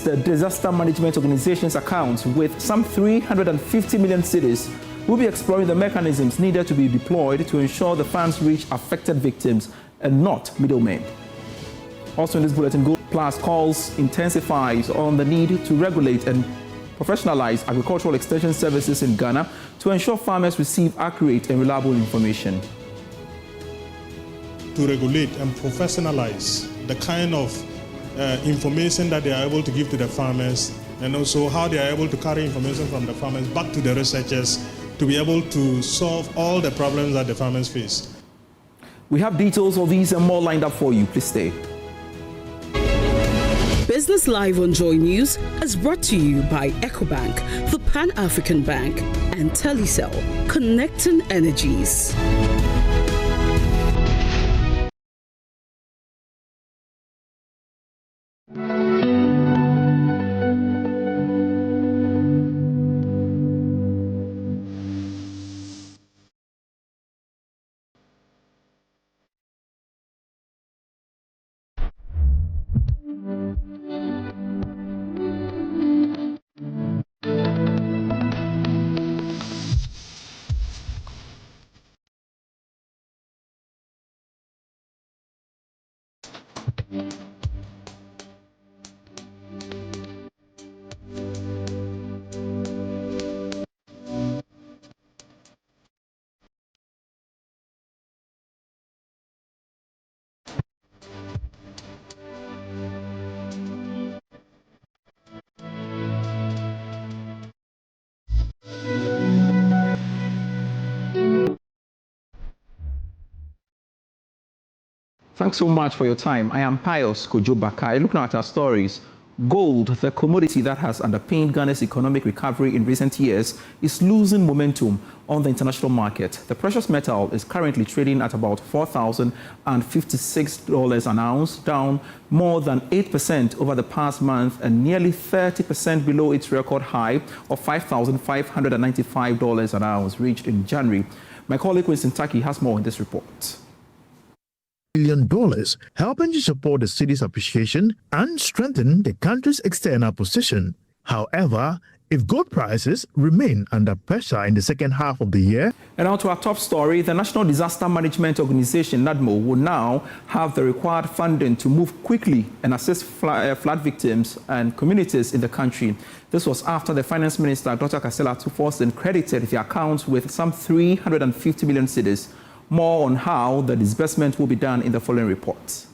the Disaster Management Organization's account with some 350 million cedis, will be exploring the mechanisms needed to be deployed to ensure the funds reach affected victims and not middlemen. Also in this bulletin, Gold Plus calls intensifies on the need to regulate and professionalize agricultural extension services in Ghana to ensure farmers receive accurate and reliable information. To regulate and professionalize the kind of information that they are able to give to the farmers, and also how they are able to carry information from the farmers back to the researchers to be able to solve all the problems that the farmers face. We have details of these and more lined up for you. Please stay. Business Live on Joy News is brought to you by EcoBank, the Pan-African Bank, and Telecel, connecting energies. Thanks so much for your time. I am Pious, Kojo, Backah. Looking at our stories, gold, the commodity that has underpinned Ghana's economic recovery in recent years, is losing momentum on the international market. The precious metal is currently trading at about $4,056 an ounce, down more than 8% over the past month and nearly 30% below its record high of $5,595 an ounce reached in January. My colleague Winston Taki has more in this report. $1 billion, helping to support the city's appreciation and strengthen the country's external position. However, if gold prices remain under pressure in the second half of the year. And now to our top story, the National Disaster Management Organization, NADMO, will now have the required funding to move quickly and assist flood victims and communities in the country. This was after the Finance Minister, Dr. Casiel Ato Forson, credited the account with some 350 million cedis. More on how the disbursement will be done in the following report.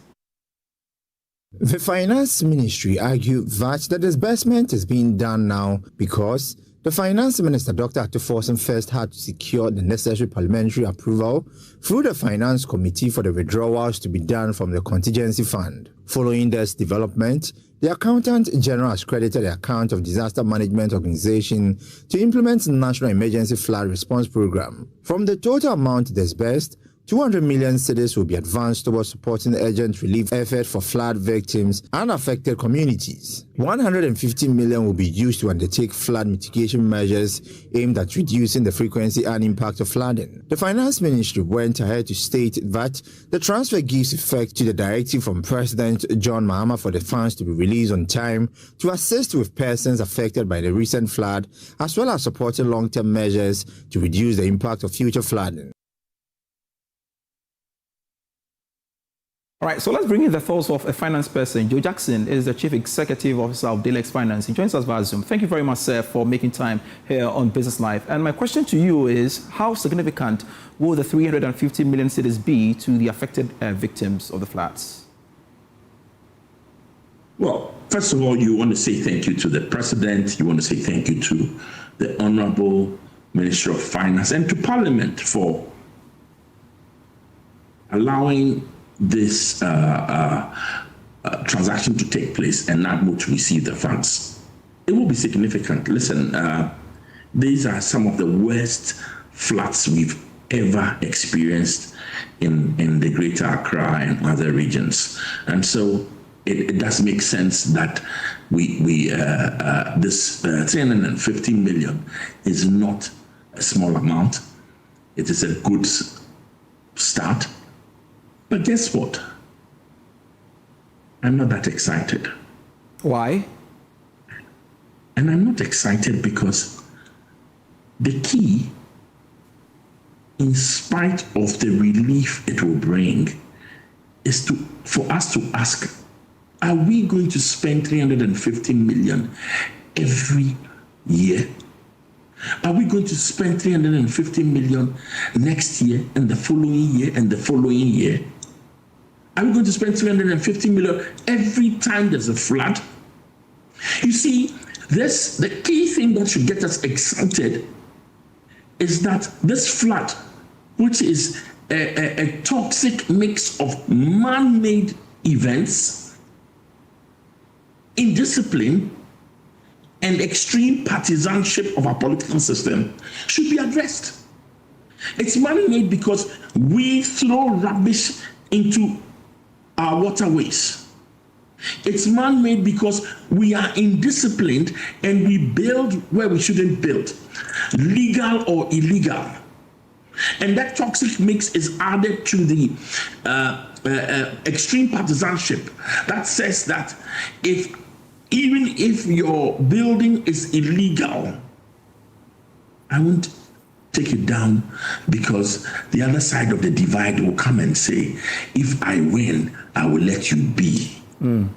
The Finance Ministry argued that the disbursement is being done now because the Finance Minister, Dr. Ato Forson, first had to secure the necessary parliamentary approval through the Finance Committee for the withdrawals to be done from the contingency fund. Following this development, the Accountant General has credited the account of Disaster Management Organization to implement the National Emergency Flood Response Program. From the total amount disbursed, 200 million cedis will be advanced towards supporting urgent relief efforts for flood victims and affected communities. 150 million will be used to undertake flood mitigation measures aimed at reducing the frequency and impact of flooding. The Finance Ministry went ahead to state that the transfer gives effect to the directive from President John Mahama for the funds to be released on time to assist with persons affected by the recent flood, as well as supporting long-term measures to reduce the impact of future flooding. All right, so let's bring in the thoughts of a finance person. Joe Jackson is the Chief Executive Officer of Delex Finance. He joins us via Zoom. Thank you very much, sir, for making time here on Business Live. And my question to you is, how significant will the 350 million cedis be to the affected victims of the floods? Well, first of all, you want to say thank you to the President. You want to say thank you to the Honorable Minister of Finance and to Parliament for allowing this transaction to take place and NADMO to receive the funds. It will be significant. Listen, these are some of the worst floods we've ever experienced in the Greater Accra and other regions. And so it does make sense that this 350 million is not a small amount. It is a good start. But guess what? I'm not that excited. Why? And I'm not excited because the key, in spite of the relief it will bring, is for us to ask, are we going to spend 350 million every year? Are we going to spend 350 million next year and the following year and the following year? Are we going to spend 350 million every time there's a flood? You see, the key thing that should get us excited is that this flood, which is a toxic mix of man-made events, indiscipline, and extreme partisanship of our political system, should be addressed. It's man-made because we throw rubbish into our waterways. It's man-made because we are indisciplined and we build where we shouldn't build, legal or illegal. And that toxic mix is added to the extreme partisanship that says that even if your building is illegal, I won't take it down because the other side of the divide will come and say, if I win, I will let you be. We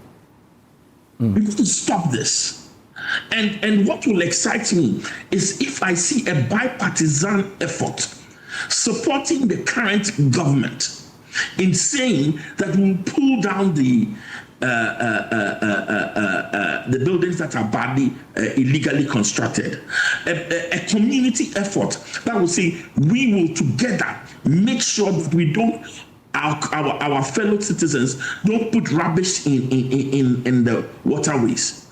have to stop this. And what will excite me is if I see a bipartisan effort supporting the current government in saying that we'll pull down the buildings that are badly illegally constructed, a community effort that will say we will together make sure that we don't, our fellow citizens don't put rubbish in the waterways,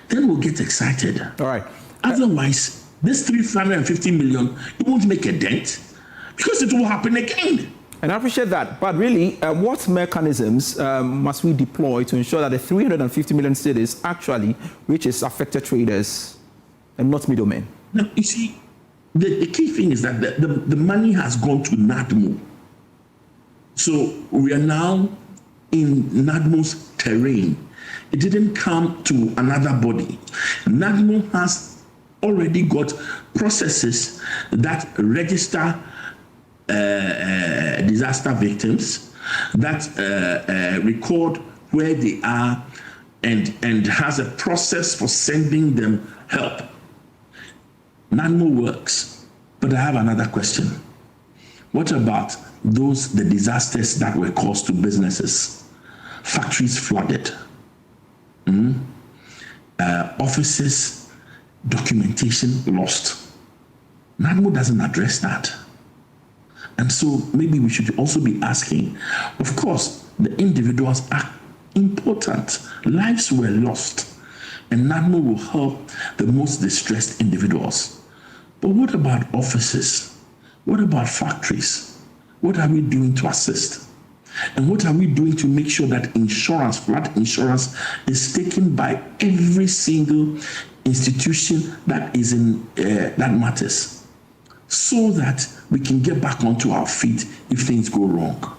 then we'll get excited. All right. Otherwise, this 350 million, it won't make a dent because it will happen again. And I appreciate that. But really, what mechanisms must we deploy to ensure that the 350 million cedis actually reaches affected traders and not middlemen? Now, you see, the key thing is that the money has gone to NADMO. So we are now in NADMO's terrain. It didn't come to another body. NADMO has already got processes that register disaster victims, that record where they are and has a process for sending them help. NADMO works, but I have another question. What about the disasters that were caused to businesses? Factories flooded, offices, documentation lost. NADMO doesn't address that. And so maybe we should also be asking, of course, the individuals are important. Lives were lost, and NADMO will help the most distressed individuals. But what about offices? What about factories? What are we doing to assist? And what are we doing to make sure that insurance, flood insurance, is taken by every single institution that is that matters, so that we can get back onto our feet if things go wrong?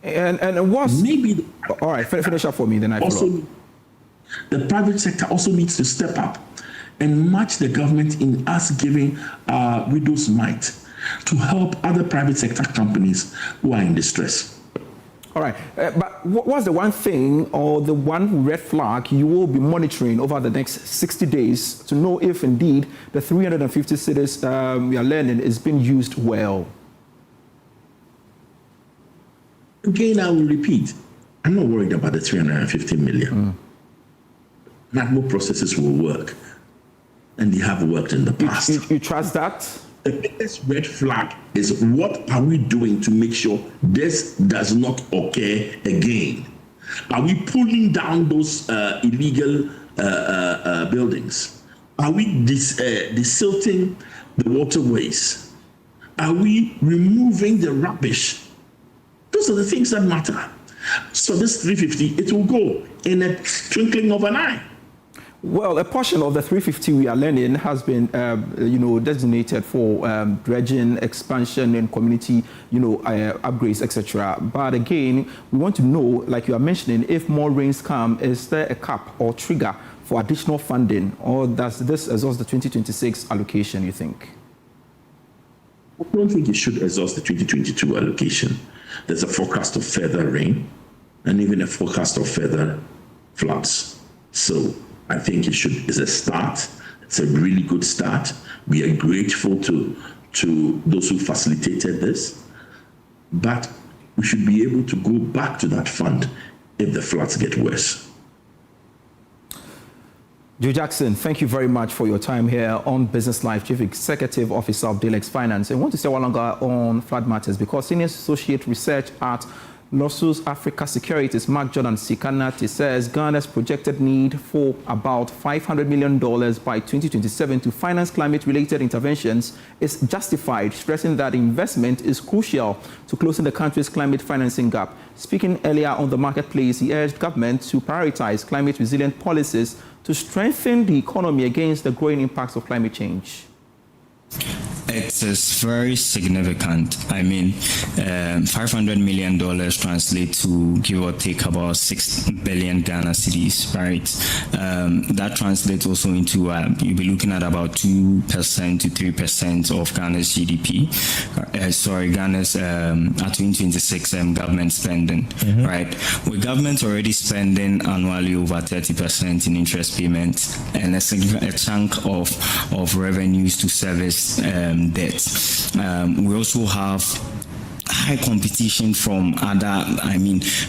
And what's maybe all right? Finish up for me, then I follow. The private sector also needs to step up and match the government in us giving our widows' mite to help other private sector companies who are in distress. All right, but what's the one thing or the one red flag you will be monitoring over the next 60 days to know if indeed the 350 cedis we are learning is being used well? Again, I will repeat, I'm not worried about the 350 million. NADMO processes will work, and they have worked in the past. You trust that? The biggest red flag is what are we doing to make sure this does not occur again? Are we pulling down those illegal buildings? Are we desilting the waterways? Are we removing the rubbish? Those are the things that matter. So this 350, it will go in a twinkling of an eye. Well, a portion of the 350 we are learning has been, designated for dredging, expansion, and community, upgrades, etc. But again, we want to know, like you are mentioning, if more rains come, is there a cap or trigger for additional funding, or does this exhaust the 2026 allocation, you think? I don't think it should exhaust the 2022 allocation. There's a forecast of further rain and even a forecast of further floods. So I think it's a start. It's a really good start. We are grateful to those who facilitated this, but we should be able to go back to that fund if the floods get worse. Joe Jackson, thank you very much for your time here on Business Live, Chief Executive Officer of Delex Finance. I want to say one longer on flood matters because Senior Associate Research at Lossus Africa Securities, Mark Jordan Sikanati, says Ghana's projected need for about $500 million by 2027 to finance climate-related interventions is justified, stressing that investment is crucial to closing the country's climate financing gap. Speaking earlier on the marketplace, he urged government to prioritize climate-resilient policies to strengthen the economy against the growing impacts of climate change. It is very significant. I mean, $500 million translates to give or take about 6 billion Ghana cedis, right? That translates also into, you'll be looking at about 2% to 3% of Ghana's GDP. Ghana's 2026 government spending, right? With government already spending annually over 30% in interest payments and a chunk of revenues to service debt. We also have high competition from other,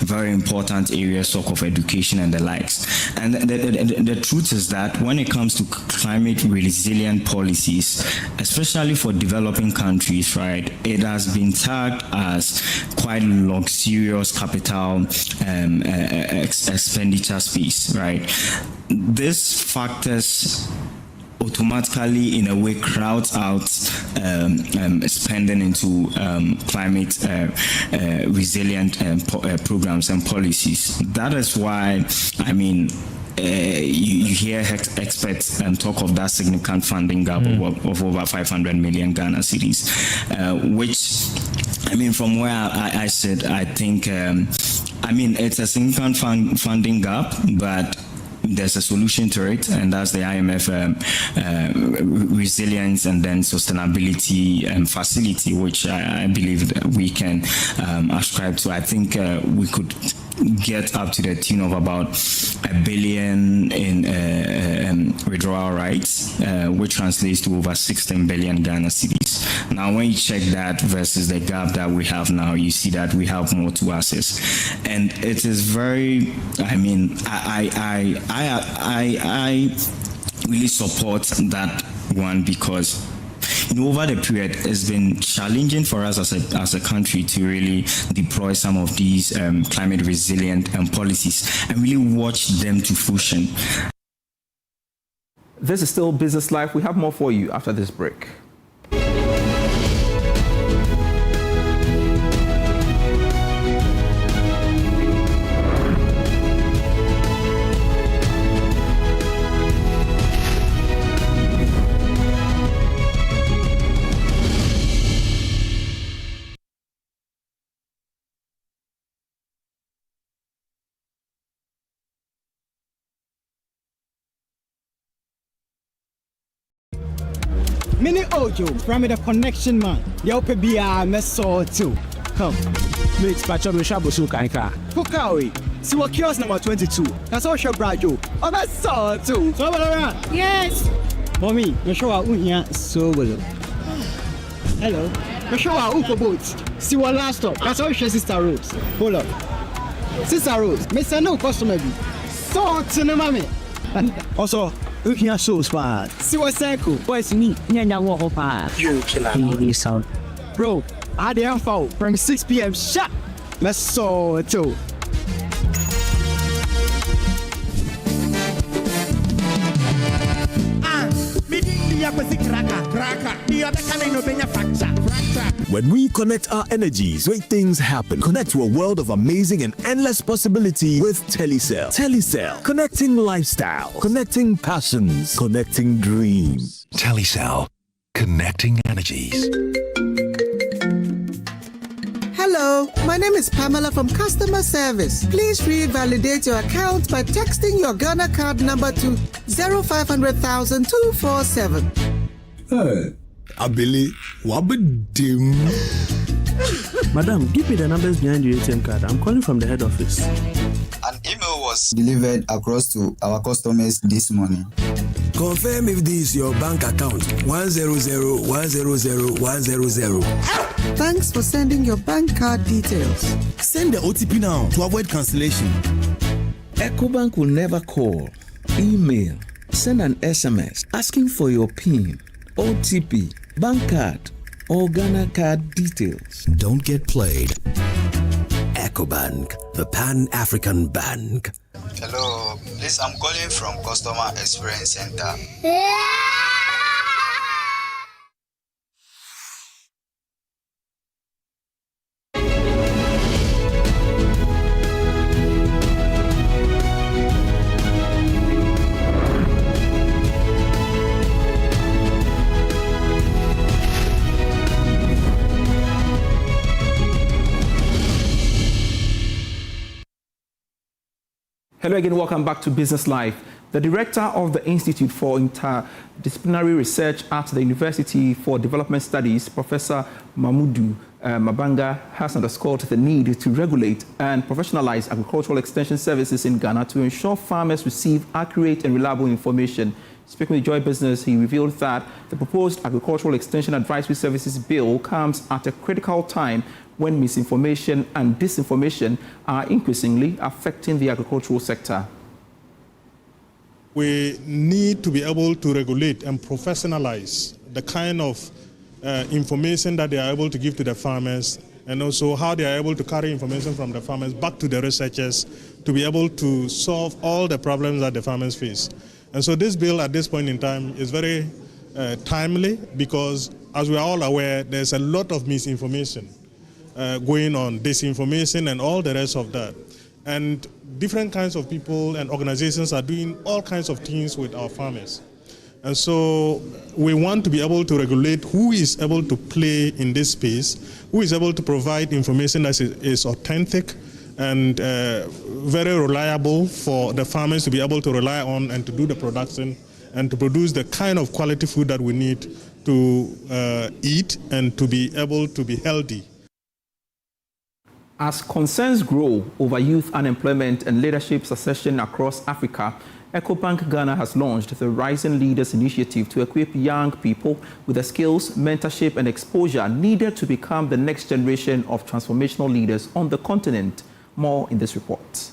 very important areas, sort of education and the likes. And the truth is that when it comes to climate resilient policies, especially for developing countries, right, it has been tagged as quite luxurious capital expenditure space, right? These factors automatically, in a way, crowds out spending into climate resilient programs and policies. That is why, you hear experts talk of that significant funding gap of over 500 million Ghana cedis, which, from where I sit, I think, it's a significant funding gap, but there's a solution to it, and that's the IMF resilience and then sustainability facility, which I believe that we can ascribe to. I think we could get up to the tune of about $1 billion in withdrawal rights, which translates to over 16 billion Ghana cedis. Now, when you check that versus the gap that we have now, you see that we have more to access, and it is very. I really support that one because over the period, it's been challenging for us as a country to really deploy some of these climate resilient policies and really watch them to fruition. This is still Business Life. We have more for you after this break. Mini Ojo from the connection man. Yo pebia meso too. Come. Mate, patch up Shabu Sukanka. Pukawi. See what kiosk number 22. That's all your brajo. Oh, that's so too. So yes. Mommy, you show our unya so well. Hello. You show our uko boats. See what last stop. That's all your Sister Rose. Hold up. Sister Rose, Mr. No customer be. So to the mommy. Also, unya so smart. See what circle. Boys me. Nyanya walk up. You killer. Bro, I dare fall from 6 p.m. Shut. Let's so too. When we connect our energies, great things happen. Connect to a world of amazing and endless possibility with Telecel. Telecel, connecting lifestyle, connecting passions, connecting dreams. Telecel, connecting energies. Hello, Hello, my name is Pamela from Customer Service. Please revalidate your account by texting your Ghana card number to 0500,000 247. Hey, Abili, wabadim. Madam, give me the numbers behind your ATM card. I'm calling from the head office. An email was delivered across to our customers this morning. Confirm if this is your bank account. 100,100,100. Thanks for sending your bank card details. Send the OTP now to avoid cancellation. EcoBank will never call, email, send an SMS asking for your PIN, OTP, bank card, or Ghana card details. Don't get played. EcoBank, the Pan-African Bank. Hello, please, I'm calling from Customer Experience Center. Hello again, welcome back to Business Live. The director of the Institute for Interdisciplinary Research at the University for Development Studies, Professor Mamudu Mabanga, has underscored the need to regulate and professionalize agricultural extension services in Ghana to ensure farmers receive accurate and reliable information. Speaking with Joy Business, he revealed that the proposed Agricultural Extension Advisory Services Bill comes at a critical time when misinformation and disinformation are increasingly affecting the agricultural sector. We need to be able to regulate and professionalize the kind of information that they are able to give to the farmers, and also how they are able to carry information from the farmers back to the researchers to be able to solve all the problems that the farmers face. And so this bill at this point in time is very timely, because as we are all aware, there's a lot of misinformation going on, disinformation and all the rest of that. And different kinds of people and organizations are doing all kinds of things with our farmers. And so we want to be able to regulate who is able to play in this space, who is able to provide information that is authentic and very reliable for the farmers to be able to rely on and to do the production and to produce the kind of quality food that we need to eat and to be able to be healthy. As concerns grow over youth unemployment and leadership succession across Africa, EcoBank Ghana has launched the Rising Leaders Initiative to equip young people with the skills, mentorship and exposure needed to become the next generation of transformational leaders on the continent. More in this report.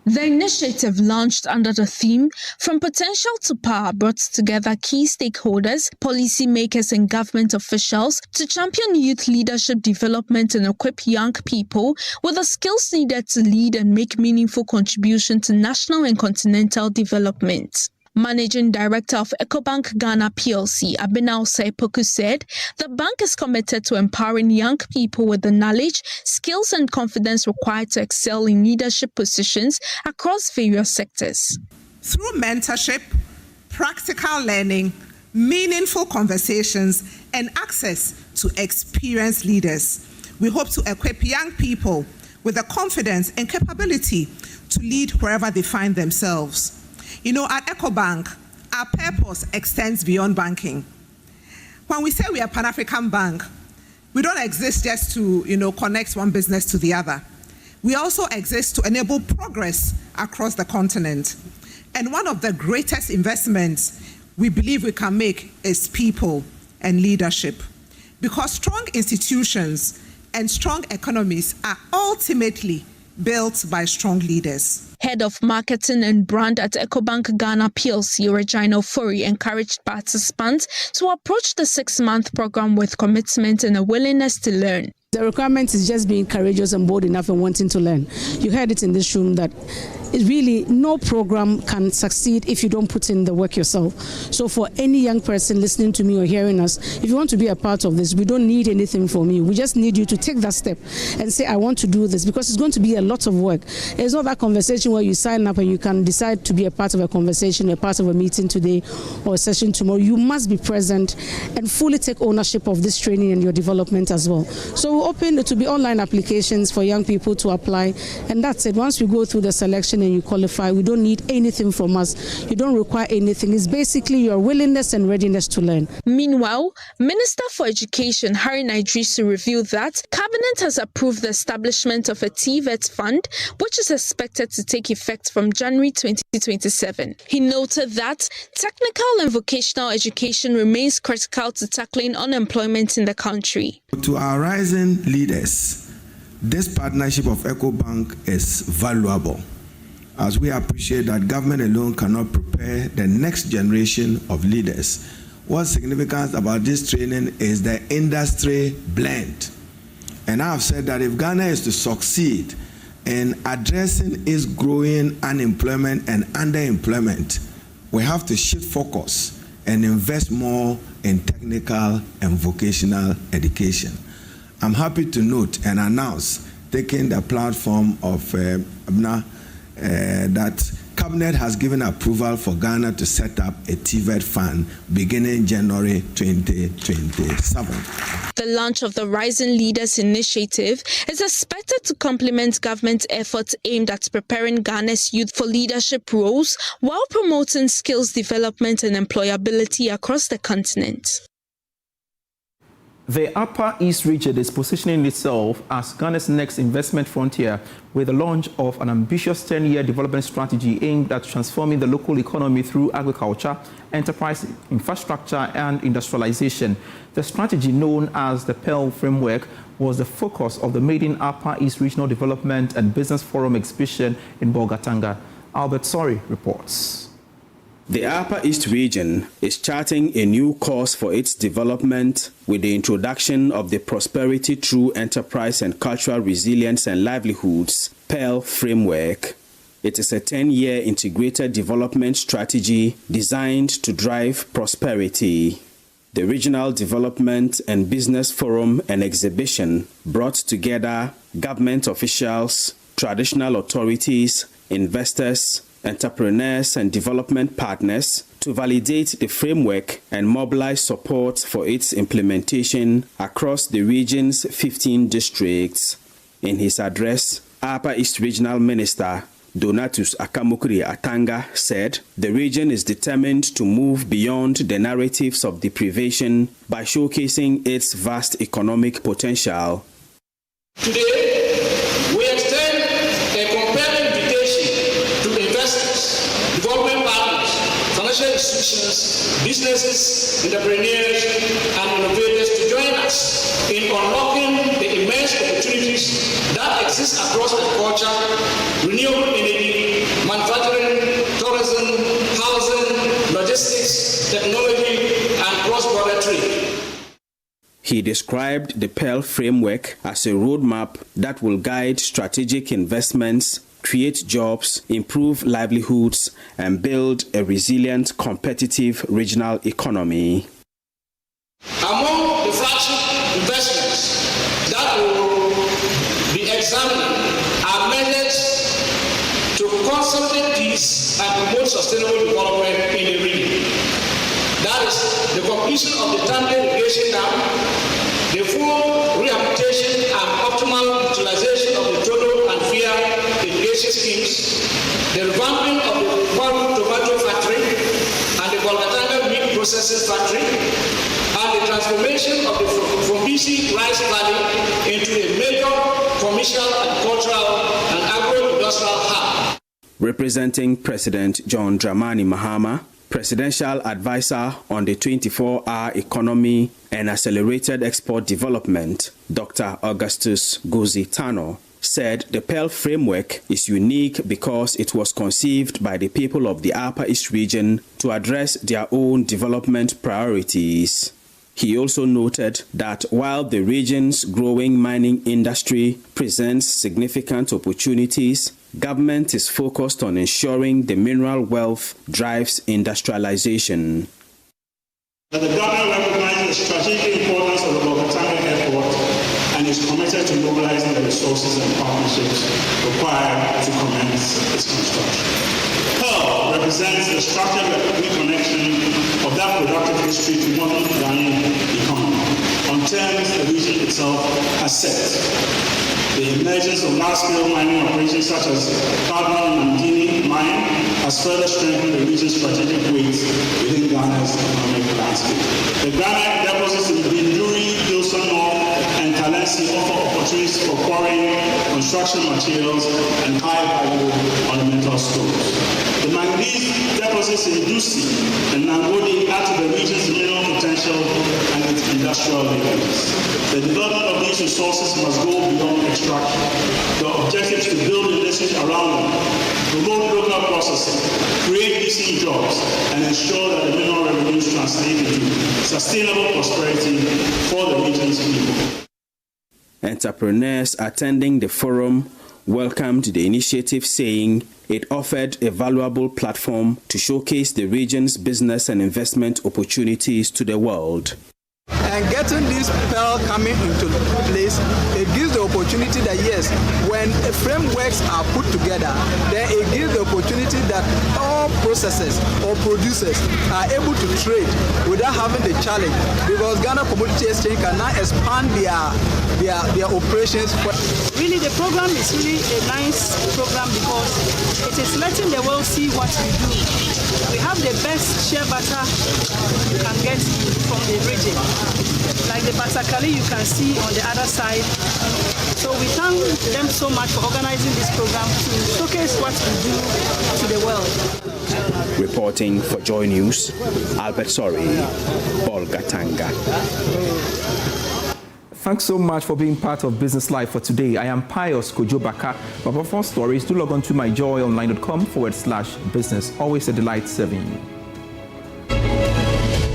The initiative, launched under the theme From Potential to Power, brought together key stakeholders, policymakers and government officials to champion youth leadership development and equip young people with the skills needed to lead and make meaningful contribution to national and continental development. Managing Director of EcoBank Ghana PLC, Abinau Saipoku, said the bank is committed to empowering young people with the knowledge, skills and confidence required to excel in leadership positions across various sectors. Through mentorship, practical learning, meaningful conversations and access to experienced leaders, we hope to equip young people with the confidence and capability to lead wherever they find themselves. You know, at EcoBank, our purpose extends beyond banking. When we say we are Pan-African Bank, we don't exist just to, connect one business to the other. We also exist to enable progress across the continent. And one of the greatest investments we believe we can make is people and leadership. Because strong institutions and strong economies are ultimately built by strong leaders. Head of Marketing and Brand at EcoBank Ghana PLC, Regina Ofori, encouraged participants to approach the 6-month program with commitment and a willingness to learn. The requirement is just being courageous and bold enough and wanting to learn. You heard it in this room that really no program can succeed if you don't put in the work yourself. So for any young person listening to me or hearing us, if you want to be a part of this, we don't need anything from you. We just need you to take that step and say, I want to do this, because it's going to be a lot of work. It's not that conversation where you sign up and you can decide to be a part of a conversation, a part of a meeting today or a session tomorrow. You must be present and fully take ownership of this training and your development as well. So we're open to be online applications for young people to apply, and that's it. Once we go through the selection and you qualify, we don't need anything from us. You don't require anything. It's basically your willingness and readiness to learn. Meanwhile, Minister for Education Harry Naidrisu revealed that Cabinet has approved the establishment of a TVET fund, which is expected to take effect from January 2027. He noted that technical and vocational education remains critical to tackling unemployment in the country. To our rising leaders, this partnership of EcoBank is valuable, as we appreciate that government alone cannot prepare the next generation of leaders. What's significant about this training is the industry blend. And I have said that if Ghana is to succeed in addressing its growing unemployment and underemployment, we have to shift focus and invest more in technical and vocational education. I'm happy to note and announce, taking the platform of that Cabinet has given approval for Ghana to set up a TVET fund beginning January 2027. The launch of the Rising Leaders Initiative is expected to complement government efforts aimed at preparing Ghana's youth for leadership roles while promoting skills development and employability across the continent. The Upper East region is positioning itself as Ghana's next investment frontier with the launch of an ambitious 10-year development strategy aimed at transforming the local economy through agriculture, enterprise, infrastructure, and industrialization. The strategy, known as the Pearl Framework, was the focus of the maiden Upper East Regional Development and Business Forum exhibition in Bolgatanga. Albert Sori reports. The Upper East region is charting a new course for its development with the introduction of the Prosperity Through Enterprise and Cultural Resilience and Livelihoods Pearl Framework. It is a 10-year integrated development strategy designed to drive prosperity. The Regional Development and Business Forum and exhibition brought together government officials, traditional authorities, investors, entrepreneurs and development partners to validate the framework and mobilize support for its implementation across the region's 15 districts. In his address, Upper East Regional Minister Donatus Akamukuri Atanga said the region is determined to move beyond the narratives of deprivation by showcasing its vast economic potential. Today, we extend a compelling development partners, financial institutions, businesses, entrepreneurs, and innovators to join us in unlocking the immense opportunities that exist across agriculture, renewable energy, manufacturing, tourism, housing, logistics, technology, and cross-border trade. He described the Pearl Framework as a roadmap that will guide strategic investments, create jobs, improve livelihoods, and build a resilient, competitive regional economy. Among the flagship investments that will be examined are measures to consolidate peace and promote sustainable development in the region. That is the completion of the Tamale irrigation dam, the full rehabilitation and optimal utilization of the Todo and Fia irrigation schemes, the revamping of the Kwaru tomato factory and the Bolgatanga meat processing factory, and the transformation of the Fombisi rice valley into a major commercial, agricultural, and agro-industrial hub. Representing President John Dramani Mahama, Presidential Advisor on the 24-hour Economy and Accelerated Export Development, Dr. Augustus Gozi-Tano, said the Pearl Framework is unique because it was conceived by the people of the Upper East region to address their own development priorities. He also noted that while the region's growing mining industry presents significant opportunities, Government is focused on ensuring the mineral wealth drives industrialization. The government recognizes the strategic importance of the Backah Airport and is committed to mobilizing the resources and partnerships required to commence its construction. Pearl represents the structural reconnection of that productive history to modern Ghanaian economy on terms the region itself has set. The emergence of large-scale mining operations such as Cardinal Mandini mine has further strengthened the region's strategic weight within Ghana's economic landscape. The Ghana deposits in Binduri, Gilson North, and Talensi offer opportunities for quarrying, construction materials, and high-value ornamental stores. The manganese deposits in Dusi and Nangodi add to the region's mineral potential and its industrial linkages. The development of these resources must go beyond extraction. The objective is to build industries around them, promote local processing, create decent jobs, and ensure that the mineral revenues translate into sustainable prosperity for the region's people. Entrepreneurs attending the forum welcomed the initiative, saying it offered a valuable platform to showcase the region's business and investment opportunities to the world. And getting this pearl coming into place, it gives the opportunity that yes, when frameworks are put together, then it gives the opportunity that all processors or producers are able to trade without having the challenge, because Ghana Commodity Exchange can now expand their operations. Really, the program is really a nice program because it is letting the world see what we do. We have the best shea butter you can get from the region. Like the Batakali you can see on the other side. So we thank them so much for organizing this program to showcase what we do to the world. Reporting for Joy News, Albert Sori, Bolgatanga. Thanks so much for being part of Business Live for today. I am Pious Kojo Backah. But for more stories, do log on to myjoyonline.com/business. Always a delight serving you.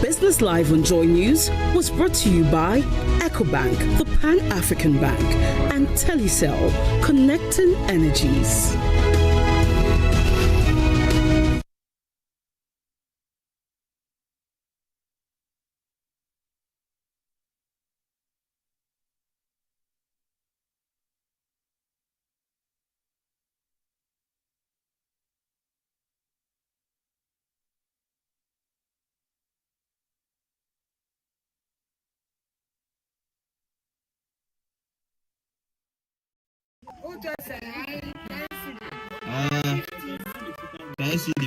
Business Live on Joy News was brought to you by EcoBank, the Pan-African Bank, and Telecel, connecting energies. Can I see the